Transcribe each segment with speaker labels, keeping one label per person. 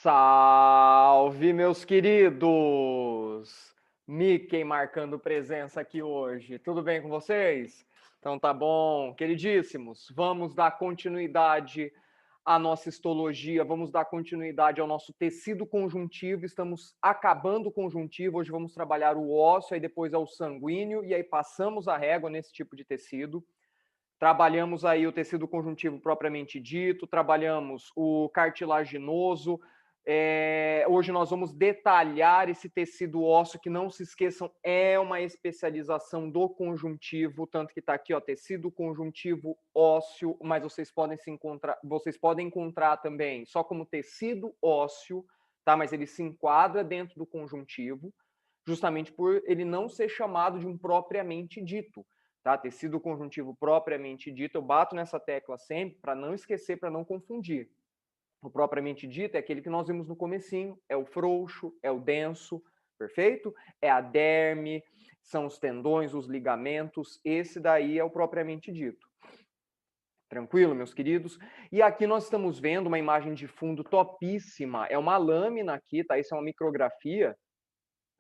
Speaker 1: Salve, meus queridos! Mickey marcando presença aqui hoje. Tudo bem com vocês? Então tá bom, queridíssimos. Vamos dar continuidade à nossa histologia, vamos dar continuidade ao nosso tecido conjuntivo. Estamos acabando o conjuntivo, hoje vamos trabalhar o ósseo, aí depois é o sanguíneo, e aí passamos a régua nesse tipo de tecido. Trabalhamos aí o tecido conjuntivo propriamente dito, trabalhamos o cartilaginoso. Hoje nós vamos detalhar esse tecido ósseo, que não se esqueçam, é uma especialização do conjuntivo, tanto que está aqui, ó, tecido conjuntivo ósseo, mas vocês podem encontrar também só como tecido ósseo, tá? Mas ele se enquadra dentro do conjuntivo, justamente por ele não ser chamado de um propriamente dito. Tá? Tecido conjuntivo propriamente dito, eu bato nessa tecla sempre para não esquecer, para não confundir. O propriamente dito é aquele que nós vimos no comecinho, é o frouxo, é o denso, perfeito? É a derme, são os tendões, os ligamentos, esse daí é o propriamente dito. Tranquilo, meus queridos? E aqui nós estamos vendo uma imagem de fundo topíssima, é uma lâmina aqui, tá? Isso é uma micrografia.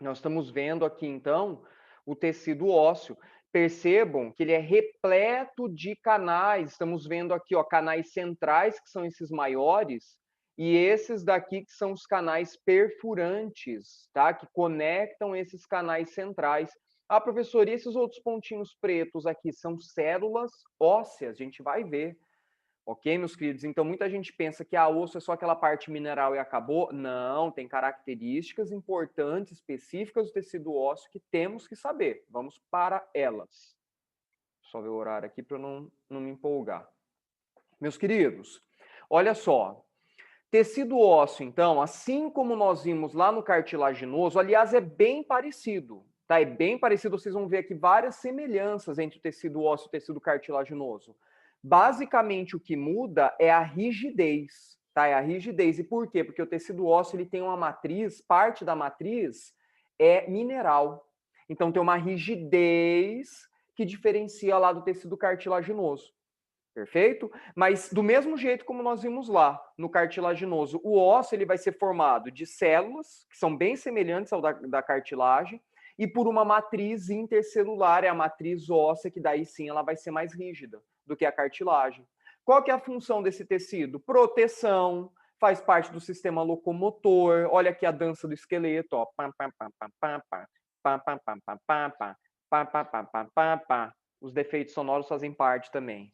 Speaker 1: Nós estamos vendo aqui, então, o tecido ósseo. Percebam que ele é repleto de canais. Estamos vendo aqui, ó, canais centrais, que são esses maiores, e esses daqui que são os canais perfurantes, tá? Que conectam esses canais centrais. Ah, professor, e esses outros pontinhos pretos aqui são células ósseas? A gente vai ver. Ok, meus queridos? Então, muita gente pensa que a osso é só aquela parte mineral e acabou. Não, tem características importantes, específicas do tecido ósseo que temos que saber. Vamos para elas. Só ver o horário aqui para eu não me empolgar. Meus queridos, olha só. Tecido ósseo, então, assim como nós vimos lá no cartilaginoso, aliás, é bem parecido. Tá? É bem parecido, vocês vão ver aqui várias semelhanças entre o tecido ósseo e o tecido cartilaginoso. Basicamente, o que muda é a rigidez, tá? É a rigidez. E por quê? Porque o tecido ósseo ele tem uma matriz, parte da matriz é mineral. Então, tem uma rigidez que diferencia lá do tecido cartilaginoso. Perfeito? Mas do mesmo jeito como nós vimos lá no cartilaginoso, o osso ele vai ser formado de células, que são bem semelhantes ao da cartilagem, e por uma matriz intercelular, é a matriz óssea, que daí sim ela vai ser mais rígida do que a cartilagem. Qual que é a função desse tecido? Proteção, faz parte do sistema locomotor. Olha aqui a dança do esqueleto, ó. Pam, pam, pam, pam, pam, pam, pam, pam, pam, pam, pam, pam, pam, pam, pam, pam, pam, pam. Os defeitos sonoros fazem parte também,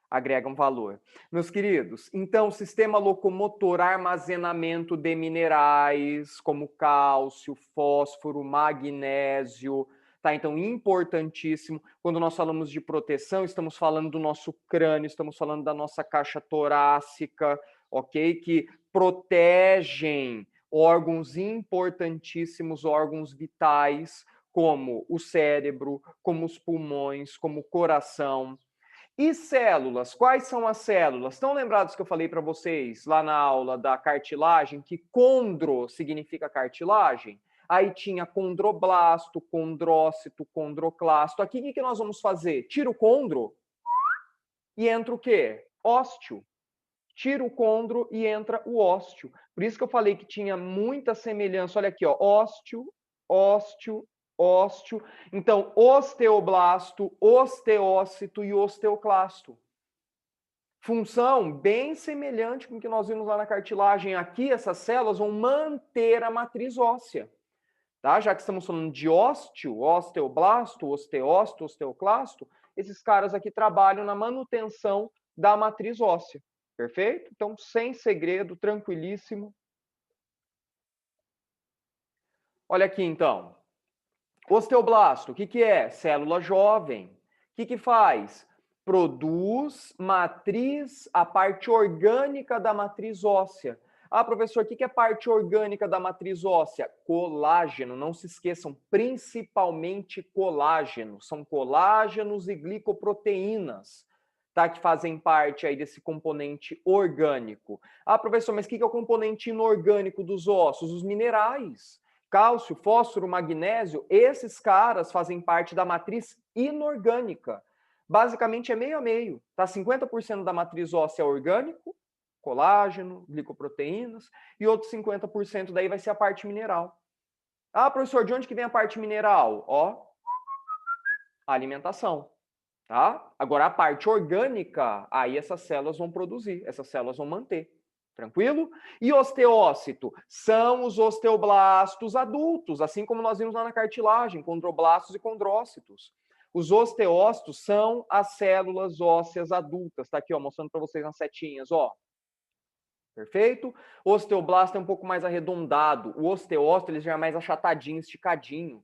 Speaker 1: agregam valor. Meus queridos, então, sistema locomotor, armazenamento de minerais, como cálcio, fósforo, magnésio, tá? Então, importantíssimo. Quando nós falamos de proteção, estamos falando do nosso crânio, estamos falando da nossa caixa torácica, ok? Que protegem órgãos importantíssimos, órgãos vitais, como o cérebro, como os pulmões, como o coração. E células? Quais são as células? Estão lembrados que eu falei para vocês lá na aula da cartilagem que condro significa cartilagem? Aí tinha condroblasto, condrócito, condroclasto. Aqui o que nós vamos fazer? Tira o condro e entra o quê? Ósteo. Tira o condro e entra o ósteo. Por isso que eu falei que tinha muita semelhança. Olha aqui, ó, ósteo, ósteo, ósteo. Então, osteoblasto, osteócito e osteoclasto. Função bem semelhante com o que nós vimos lá na cartilagem. Aqui, essas células vão manter a matriz óssea. Tá? Já que estamos falando de ósteo, osteoblasto, osteócito, osteoclasto, esses caras aqui trabalham na manutenção da matriz óssea. Perfeito? Então, sem segredo, tranquilíssimo. Olha aqui, então. Osteoblasto, o que é? Célula jovem. O que faz? Produz matriz, a parte orgânica da matriz óssea. Ah, professor, o que é parte orgânica da matriz óssea? Colágeno, não se esqueçam, principalmente colágeno. São colágenos e glicoproteínas, tá? Que fazem parte aí desse componente orgânico. Ah, professor, mas o que é o componente inorgânico dos ossos? Os minerais. Cálcio, fósforo, magnésio, esses caras fazem parte da matriz inorgânica. Basicamente é meio a meio, tá? 50% da matriz óssea é orgânico colágeno, glicoproteínas, e outros 50% daí vai ser a parte mineral. Ah, professor, de onde que vem a parte mineral? Ó, a alimentação, tá? Agora, a parte orgânica, aí essas células vão produzir, essas células vão manter. Tranquilo? E osteócito são os osteoblastos adultos, assim como nós vimos lá na cartilagem, condroblastos e condrócitos. Os osteócitos são as células ósseas adultas. Tá aqui, ó, mostrando para vocês nas setinhas, ó. Perfeito? O osteoblasto é um pouco mais arredondado. O osteócito ele já é mais achatadinho, esticadinho.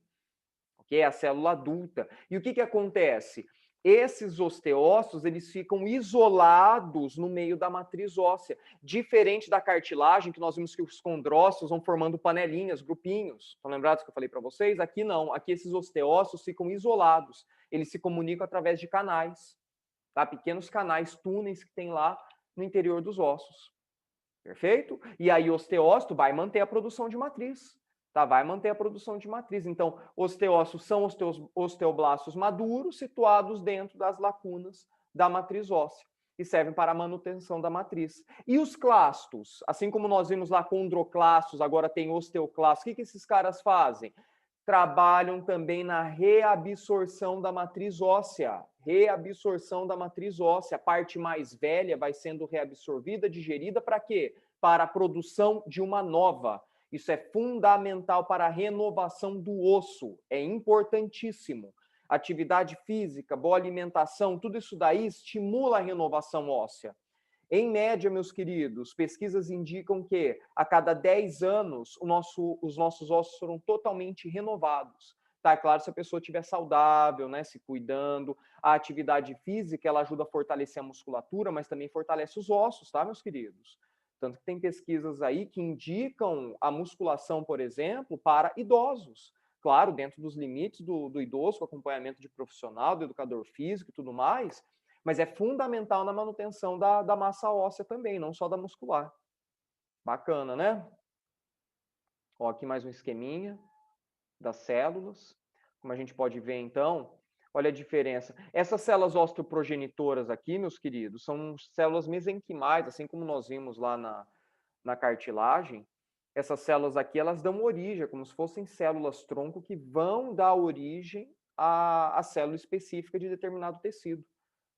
Speaker 1: Ok? É a célula adulta. E o que que acontece? Esses osteócitos, eles ficam isolados no meio da matriz óssea. Diferente da cartilagem, que nós vimos que os condrócitos vão formando panelinhas, grupinhos. Estão lembrados que eu falei para vocês? Aqui não. Aqui esses osteócitos ficam isolados. Eles se comunicam através de canais. Tá? Pequenos canais, túneis que tem lá no interior dos ossos. Perfeito? E aí o osteócito vai manter a produção de matriz. Tá? Vai manter a produção de matriz. Então, osteócitos são osteoblastos maduros situados dentro das lacunas da matriz óssea e servem para a manutenção da matriz. E os clastos, assim como nós vimos lá condroclastos, agora tem osteoclastos, o que esses caras fazem? Trabalham também na reabsorção da matriz óssea. Reabsorção da matriz óssea. A parte mais velha vai sendo reabsorvida, digerida para quê? Para a produção de uma nova. Isso é fundamental para a renovação do osso. É importantíssimo. Atividade física, boa alimentação, tudo isso daí estimula a renovação óssea. Em média, meus queridos, pesquisas indicam que a cada 10 anos os nossos ossos foram totalmente renovados. Tá, é claro, se a pessoa estiver saudável, né, se cuidando. A atividade física, ela ajuda a fortalecer a musculatura, mas também fortalece os ossos, tá, meus queridos? Tanto que tem pesquisas aí que indicam a musculação, por exemplo, para idosos. Claro, dentro dos limites do idoso, com acompanhamento de profissional, do educador físico e tudo mais, mas é fundamental na manutenção da massa óssea também, não só da muscular. Bacana, né? Ó, aqui mais um esqueminha das células. Como a gente pode ver, então, olha a diferença. Essas células osteoprogenitoras aqui, meus queridos, são células mesenquimais, assim como nós vimos lá na cartilagem. Essas células aqui, elas dão origem, como se fossem células-tronco que vão dar origem à célula específica de determinado tecido.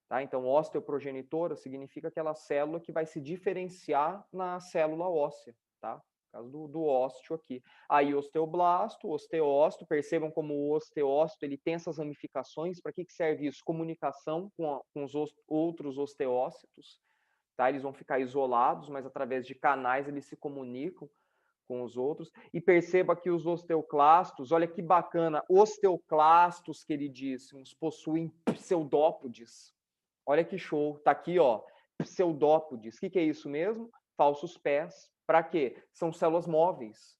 Speaker 1: Tá? Então, osteoprogenitora significa aquela célula que vai se diferenciar na célula óssea, tá? No caso do ósteo aqui. Aí, osteoblasto, osteócito, percebam como o osteócito ele tem essas ramificações. Para que serve isso? Comunicação com os outros osteócitos. Tá? Eles vão ficar isolados, mas através de canais eles se comunicam com os outros. E perceba que os osteoclastos, olha que bacana, osteoclastos, queridíssimos, possuem pseudópodes. Olha que show, tá aqui, ó, pseudópodes. O que é isso mesmo? Falsos pés. Para quê? São células móveis.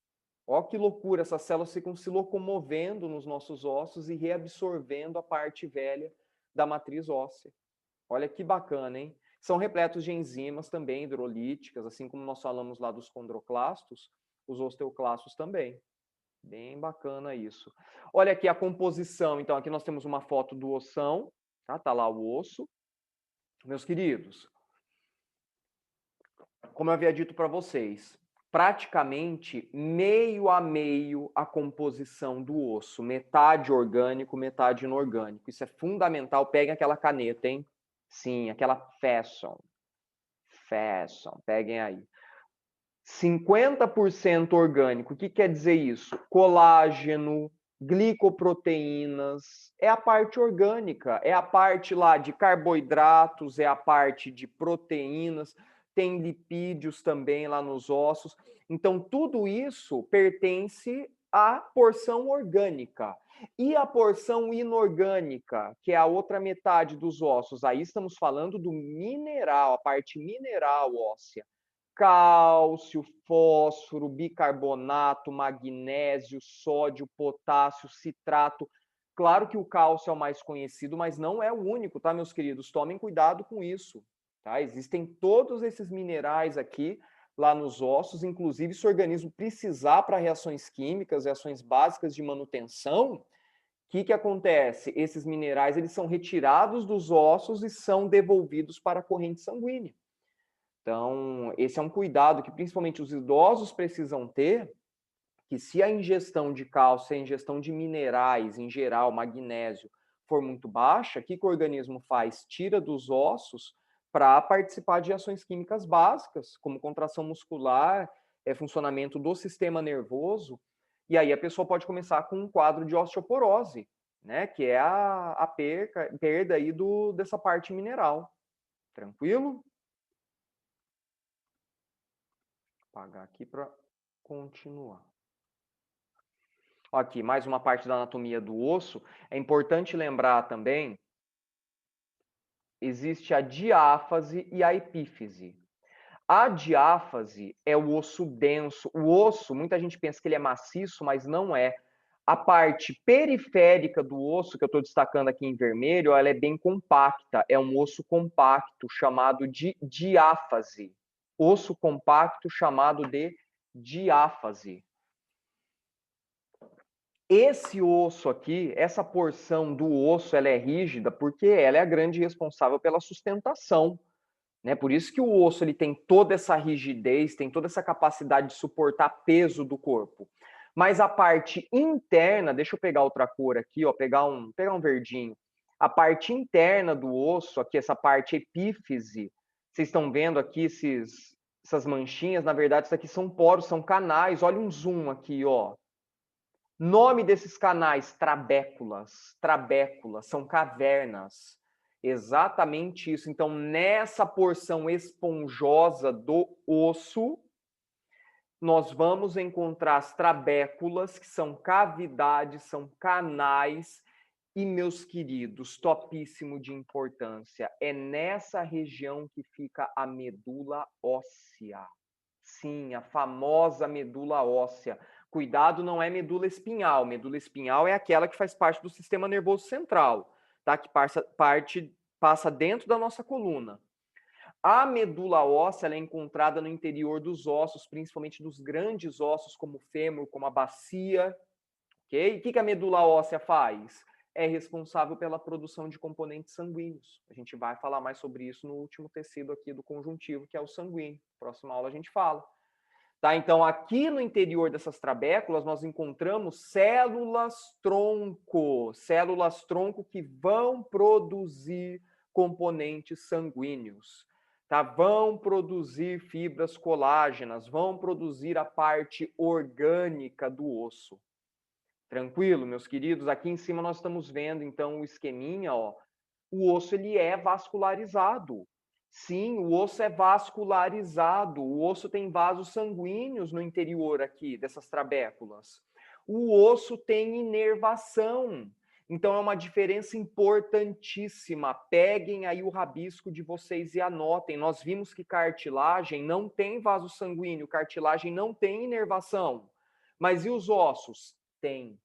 Speaker 1: Ó que loucura, essas células ficam se locomovendo nos nossos ossos e reabsorvendo a parte velha da matriz óssea. Olha que bacana, hein? São repletos de enzimas também hidrolíticas, assim como nós falamos lá dos condroclastos, os osteoclastos também. Bem bacana isso. Olha aqui a composição. Então, aqui nós temos uma foto do ossão, tá? Tá lá o osso. Meus queridos, como eu havia dito para vocês, praticamente meio a meio a composição do osso, metade orgânico, metade inorgânico. Isso é fundamental. Peguem aquela caneta, hein? Sim, aquela fashion. Peguem aí. 50% orgânico. O que quer dizer isso? Colágeno, glicoproteínas, é a parte orgânica, é a parte lá de carboidratos, é a parte de proteínas, tem lipídios também lá nos ossos. Então, tudo isso pertence à porção orgânica. E a porção inorgânica, que é a outra metade dos ossos, aí estamos falando do mineral, a parte mineral óssea. Cálcio, fósforo, bicarbonato, magnésio, sódio, potássio, citrato. Claro que o cálcio é o mais conhecido, mas não é o único, tá, meus queridos? Tomem cuidado com isso, tá? Existem todos esses minerais aqui, lá nos ossos, inclusive se o organismo precisar para reações químicas, reações básicas de manutenção, o que acontece? Esses minerais, eles são retirados dos ossos e são devolvidos para a corrente sanguínea. Então, esse é um cuidado que principalmente os idosos precisam ter, que se a ingestão de cálcio, a ingestão de minerais em geral, magnésio, for muito baixa, o que o organismo faz? Tira dos ossos para participar de ações químicas básicas, como contração muscular, funcionamento do sistema nervoso, e aí a pessoa pode começar com um quadro de osteoporose, né, que é a perda aí dessa parte mineral. Tranquilo? Vou apagar aqui para continuar. Aqui, mais uma parte da anatomia do osso. É importante lembrar também, existe a diáfase e a epífise. A diáfase é o osso denso. O osso, muita gente pensa que ele é maciço, mas não é. A parte periférica do osso, que eu estou destacando aqui em vermelho, ela é bem compacta. É um osso compacto, chamado de diáfase. Osso compacto chamado de diáfase. Esse osso aqui, essa porção do osso, ela é rígida porque ela é a grande responsável pela sustentação, né? Por isso que o osso ele tem toda essa rigidez, tem toda essa capacidade de suportar peso do corpo. Mas a parte interna, deixa eu pegar outra cor aqui, ó, pegar um verdinho. A parte interna do osso, aqui essa parte epífise, vocês estão vendo aqui essas manchinhas, na verdade isso aqui são poros, são canais. Olha um zoom aqui, ó. Nome desses canais, trabéculas. Trabéculas, são cavernas. Exatamente isso. Então, nessa porção esponjosa do osso, nós vamos encontrar as trabéculas, que são cavidades, são canais. E, meus queridos, topíssimo de importância, é nessa região que fica a medula óssea. Sim, a famosa medula óssea. Cuidado, não é medula espinhal. Medula espinhal é aquela que faz parte do sistema nervoso central, tá? Que passa dentro da nossa coluna. A medula óssea ela é encontrada no interior dos ossos, principalmente dos grandes ossos, como o fêmur, como a bacia. Okay? E o que a medula óssea faz? É responsável pela produção de componentes sanguíneos. A gente vai falar mais sobre isso no último tecido aqui do conjuntivo, que é o sanguíneo. Próxima aula a gente fala. Tá? Então, aqui no interior dessas trabéculas, nós encontramos células-tronco que vão produzir componentes sanguíneos, tá? Vão produzir fibras colágenas, vão produzir a parte orgânica do osso. Tranquilo, meus queridos? Aqui em cima nós estamos vendo, então, o esqueminha, ó. O osso, ele é vascularizado. Sim, o osso é vascularizado. O osso tem vasos sanguíneos no interior aqui dessas trabéculas. O osso tem inervação. Então, é uma diferença importantíssima. Peguem aí o rabisco de vocês e anotem. Nós vimos que cartilagem não tem vaso sanguíneo, cartilagem não tem inervação. Mas e os ossos? Tem.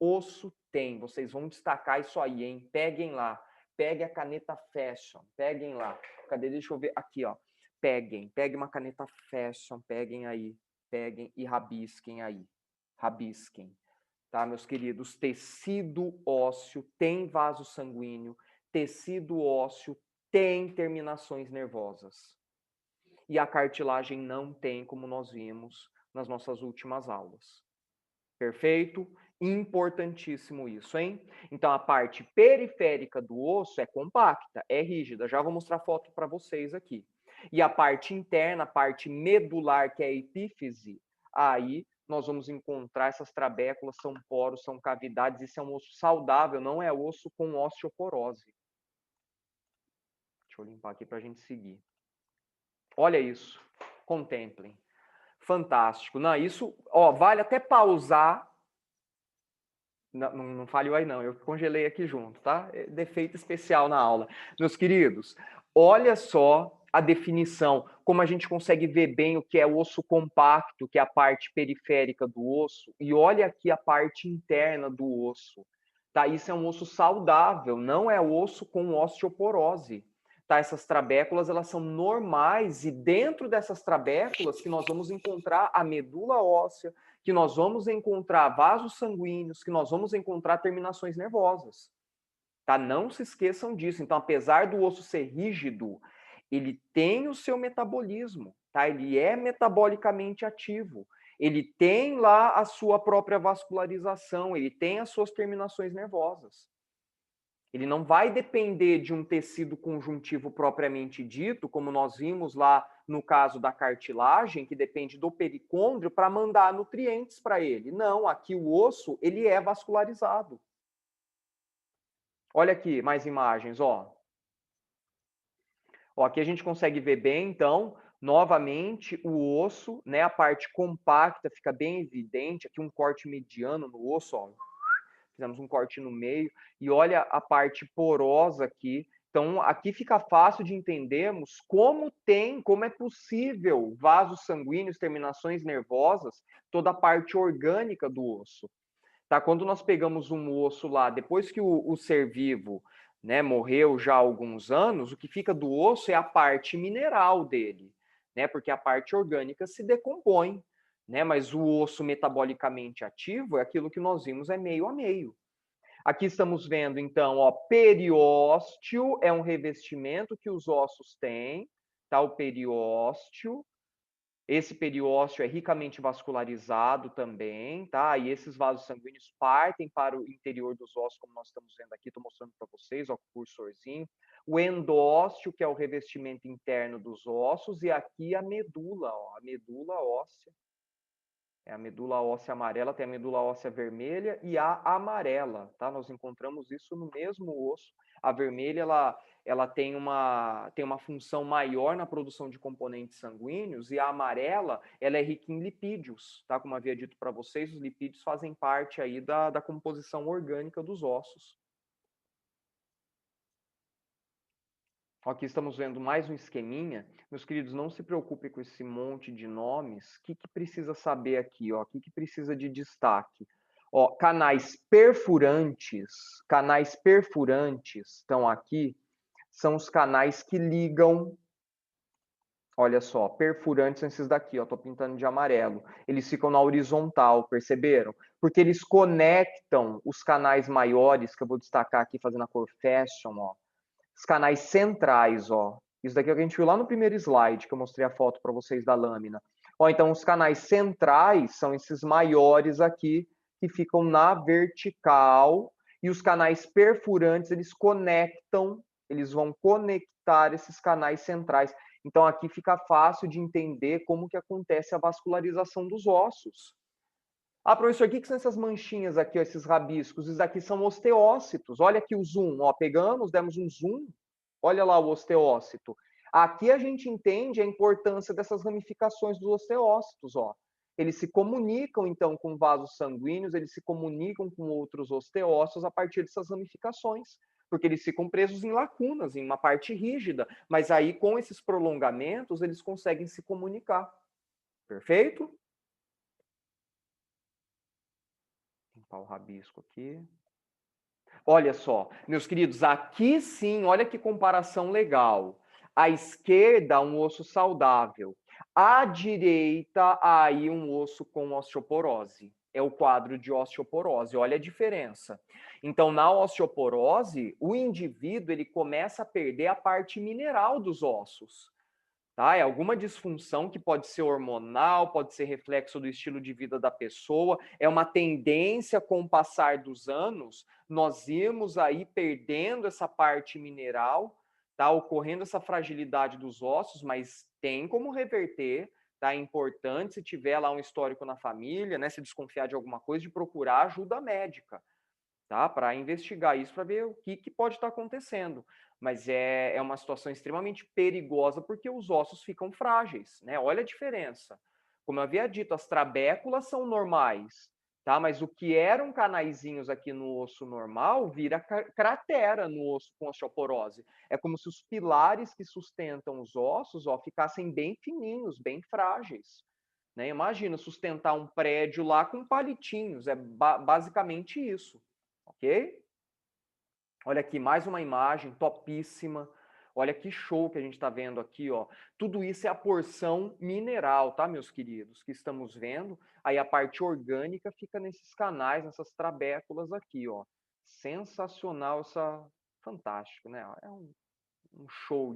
Speaker 1: Osso tem. Vocês vão destacar isso aí, hein? Peguem lá. Pegue a caneta Fashion, peguem lá. Cadê? Deixa eu ver. Aqui, ó. Peguem uma caneta Fashion, peguem aí. Peguem e rabisquem aí. Rabisquem. Tá, meus queridos? Tecido ósseo tem vaso sanguíneo. Tecido ósseo tem terminações nervosas. E a cartilagem não tem, como nós vimos nas nossas últimas aulas. Perfeito? Importantíssimo isso, hein? Então, a parte periférica do osso é compacta, é rígida. Já vou mostrar foto para vocês aqui. E a parte interna, a parte medular, que é a epífise, aí nós vamos encontrar essas trabéculas, são poros, são cavidades. Isso é um osso saudável, não é osso com osteoporose. Deixa eu limpar aqui para a gente seguir. Olha isso. Contemplem. Fantástico. Não, isso, ó, vale até pausar. Não falhou aí, não. Eu congelei aqui junto, tá? Defeito especial na aula. Meus queridos, olha só a definição, como a gente consegue ver bem o que é osso compacto, que é a parte periférica do osso, e olha aqui a parte interna do osso. Tá? Isso é um osso saudável, não é osso com osteoporose. Tá? Essas trabéculas, elas são normais, e dentro dessas trabéculas que nós vamos encontrar a medula óssea, que nós vamos encontrar vasos sanguíneos, que nós vamos encontrar terminações nervosas. Tá? Não se esqueçam disso. Então, apesar do osso ser rígido, ele tem o seu metabolismo, tá? Ele é metabolicamente ativo. Ele tem lá a sua própria vascularização, ele tem as suas terminações nervosas. Ele não vai depender de um tecido conjuntivo propriamente dito, como nós vimos lá no caso da cartilagem, que depende do pericôndrio para mandar nutrientes para ele. Não, aqui o osso, ele é vascularizado. Olha aqui, mais imagens, ó. Ó, aqui a gente consegue ver bem, então, novamente, o osso, né, a parte compacta fica bem evidente, aqui um corte mediano no osso, ó. Fizemos um corte no meio, e olha a parte porosa aqui. Então, aqui fica fácil de entendermos como é possível vasos sanguíneos, terminações nervosas, toda a parte orgânica do osso. Tá? Quando nós pegamos um osso lá, depois que o ser vivo, né, morreu já há alguns anos, o que fica do osso é a parte mineral dele, né, porque a parte orgânica se decompõe, né, mas o osso metabolicamente ativo é aquilo que nós vimos é meio a meio. Aqui estamos vendo, então, ó, periósteo é um revestimento que os ossos têm, tá? O periósteo. Esse periósteo é ricamente vascularizado também, tá? E esses vasos sanguíneos partem para o interior dos ossos, como nós estamos vendo aqui, estou mostrando para vocês, ó, o cursorzinho. O endósteo, que é o revestimento interno dos ossos, e aqui a medula, ó, a medula óssea. É a medula óssea amarela, tem a medula óssea vermelha e a amarela, tá? Nós encontramos isso no mesmo osso. A vermelha, ela tem uma função maior na produção de componentes sanguíneos, e a amarela, ela é rica em lipídios, tá? Como havia dito para vocês, os lipídios fazem parte aí da composição orgânica dos ossos. Aqui estamos vendo mais um esqueminha. Meus queridos, não se preocupem com esse monte de nomes. O que precisa saber aqui? Ó? O que precisa de destaque? Ó, canais perfurantes estão aqui, são os canais que ligam. Olha só, perfurantes são esses daqui, ó, tô pintando de amarelo. Eles ficam na horizontal, perceberam? Porque eles conectam os canais maiores, que eu vou destacar aqui fazendo a cor fashion, ó. Os canais centrais, ó. Isso daqui é o que a gente viu lá no primeiro slide, que eu mostrei a foto para vocês da lâmina. Ó, então, os canais centrais são esses maiores aqui, que ficam na vertical, e os canais perfurantes, eles vão conectar esses canais centrais. Então, aqui fica fácil de entender como que acontece a vascularização dos ossos. Ah, professor, o que são essas manchinhas aqui, ó, esses rabiscos? Isso aqui são osteócitos. Olha aqui o zoom, ó, pegamos, demos um zoom. Olha lá o osteócito. Aqui a gente entende a importância dessas ramificações dos osteócitos, ó. Eles se comunicam, então, com vasos sanguíneos, eles se comunicam com outros osteócitos a partir dessas ramificações, porque eles ficam presos em lacunas, em uma parte rígida, mas aí, com esses prolongamentos, eles conseguem se comunicar. Perfeito? Vou limpar o rabisco aqui. Olha só, meus queridos, aqui sim, olha que comparação legal. À esquerda, um osso saudável. À direita, aí um osso com osteoporose. É o quadro de osteoporose. Olha a diferença. Então, na osteoporose, o indivíduo ele começa a perder a parte mineral dos ossos. Tá? É alguma disfunção que pode ser hormonal, pode ser reflexo do estilo de vida da pessoa, é uma tendência com o passar dos anos, nós irmos aí perdendo essa parte mineral, tá? Ocorrendo essa fragilidade dos ossos, mas tem como reverter, tá? É importante, se tiver lá um histórico na família, né? Se desconfiar de alguma coisa, de procurar ajuda médica, tá? Para investigar isso, para ver o que pode estar acontecendo. Mas é uma situação extremamente perigosa porque os ossos ficam frágeis, né? Olha a diferença. Como eu havia dito, as trabéculas são normais, tá? Mas o que eram canaizinhos aqui no osso normal vira cratera no osso com osteoporose. É como se os pilares que sustentam os ossos, ó, ficassem bem fininhos, bem frágeis. Né? Imagina sustentar um prédio lá com palitinhos, é basicamente isso. Ok? Olha aqui, mais uma imagem topíssima. Olha que show que a gente está vendo aqui, ó. Tudo isso é a porção mineral, tá, meus queridos? Que estamos vendo. Aí a parte orgânica fica nesses canais, nessas trabéculas aqui, ó. Sensacional essa... Fantástico, né? É um show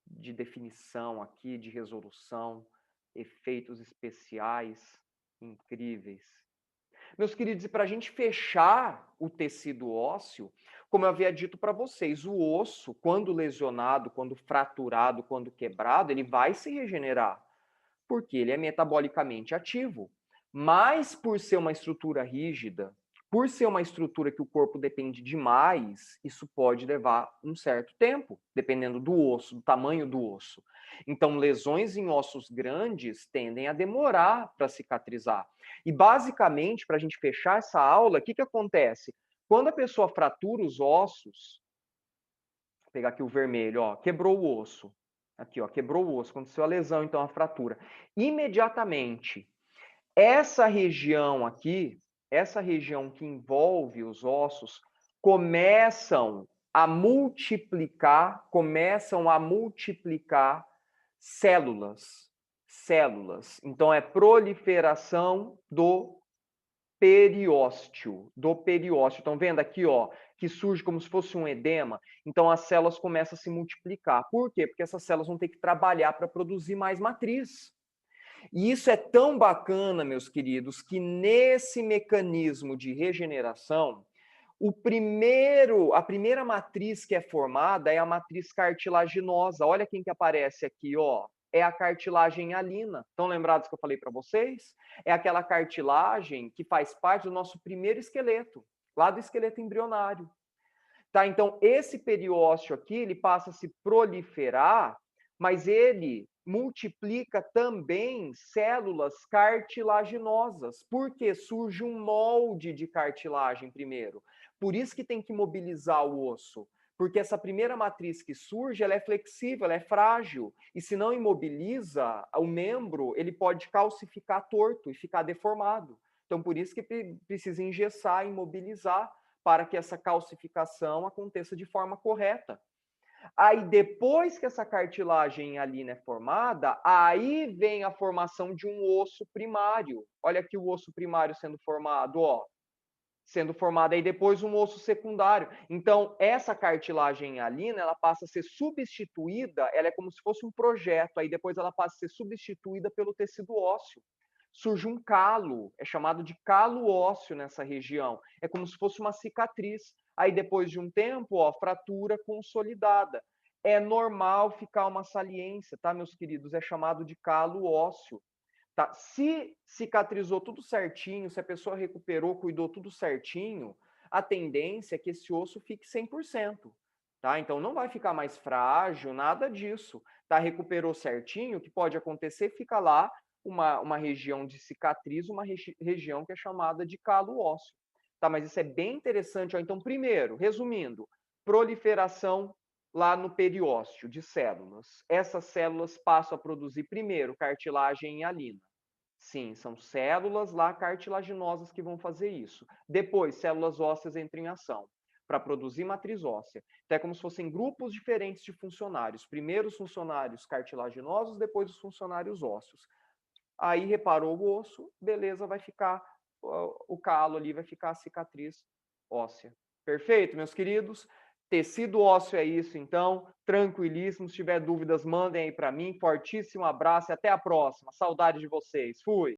Speaker 1: de definição aqui, de resolução, efeitos especiais incríveis. Meus queridos, e para a gente fechar o tecido ósseo, como eu havia dito para vocês, o osso, quando lesionado, quando fraturado, quando quebrado, ele vai se regenerar, porque ele é metabolicamente ativo. Mas por ser uma estrutura rígida, por ser uma estrutura que o corpo depende demais, isso pode levar um certo tempo, dependendo do osso, do tamanho do osso. Então, lesões em ossos grandes tendem a demorar para cicatrizar. E, basicamente, para a gente fechar essa aula, o que, que acontece? Quando a pessoa fratura os ossos, vou pegar aqui o vermelho, ó, quebrou o osso. Aqui, ó, quebrou o osso, aconteceu a lesão, então a fratura. Imediatamente, essa região aqui, essa região que envolve os ossos, começam a multiplicar células. Então é proliferação do periósteo, Estão vendo aqui, ó, que surge como se fosse um edema? Então as células começam a se multiplicar. Por quê? Porque essas células vão ter que trabalhar para produzir mais matriz. E isso é tão bacana, meus queridos, que nesse mecanismo de regeneração, a primeira matriz que é formada é a matriz cartilaginosa. Olha quem que aparece aqui, ó. É a cartilagem hialina. Estão lembrados que eu falei para vocês? É aquela cartilagem que faz parte do nosso primeiro esqueleto, lá do esqueleto embrionário. Tá? Então, esse periósteo aqui, ele passa a se proliferar, mas ele multiplica também células cartilaginosas, porque surge um molde de cartilagem primeiro. Por isso que tem que mobilizar o osso, porque essa primeira matriz que surge, ela é flexível, ela é frágil, e se não imobiliza o membro, ele pode calcificar torto e ficar deformado. Então, por isso que precisa engessar, imobilizar, para que essa calcificação aconteça de forma correta. Aí, depois que essa cartilagem hialina é formada, aí vem a formação de um osso primário. Olha aqui o osso primário sendo formado, ó. Sendo formado aí depois um osso secundário. Então, essa cartilagem hialina, ela passa a ser substituída, ela é como se fosse um projeto, aí depois ela passa a ser substituída pelo tecido ósseo. Surge um calo, é chamado de calo ósseo nessa região. É como se fosse uma cicatriz. Aí depois de um tempo, ó, fratura consolidada. É normal ficar uma saliência, tá, meus queridos? É chamado de calo ósseo. Tá? Se cicatrizou tudo certinho, se a pessoa recuperou, cuidou tudo certinho, a tendência é que esse osso fique 100%. Tá? Então não vai ficar mais frágil, nada disso. Tá? Recuperou certinho, o que pode acontecer? Fica lá uma região de cicatriz, uma região que é chamada de calo ósseo. Tá? Mas isso é bem interessante. Ó. Então, primeiro, resumindo, proliferação lá no periósteo de células. Essas células passam a produzir primeiro cartilagem hialina. Sim, são células lá cartilaginosas que vão fazer isso. Depois, células ósseas entram em ação para produzir matriz óssea. Então, é como se fossem grupos diferentes de funcionários. Primeiro os funcionários cartilaginosos, depois os funcionários ósseos. Aí reparou o osso, beleza, vai ficar o calo ali, vai ficar a cicatriz óssea. Perfeito, meus queridos? Tecido ósseo é isso, então. Tranquilíssimo. Se tiver dúvidas, mandem aí para mim. Fortíssimo abraço e até a próxima. Saudade de vocês. Fui!